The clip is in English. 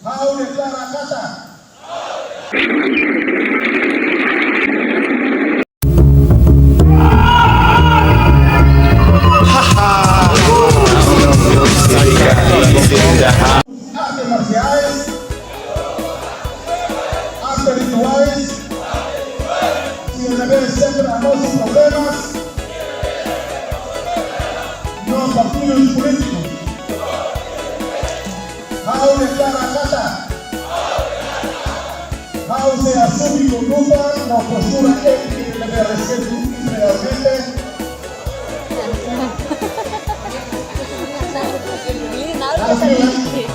Hao declara casa. Arte marciais, arte rituais, sin haber siempre a nossos problemas, no partidos políticos. Hao declara casa. Hao se asume y conducta la postura ética de respeto integralmente. Ini naruh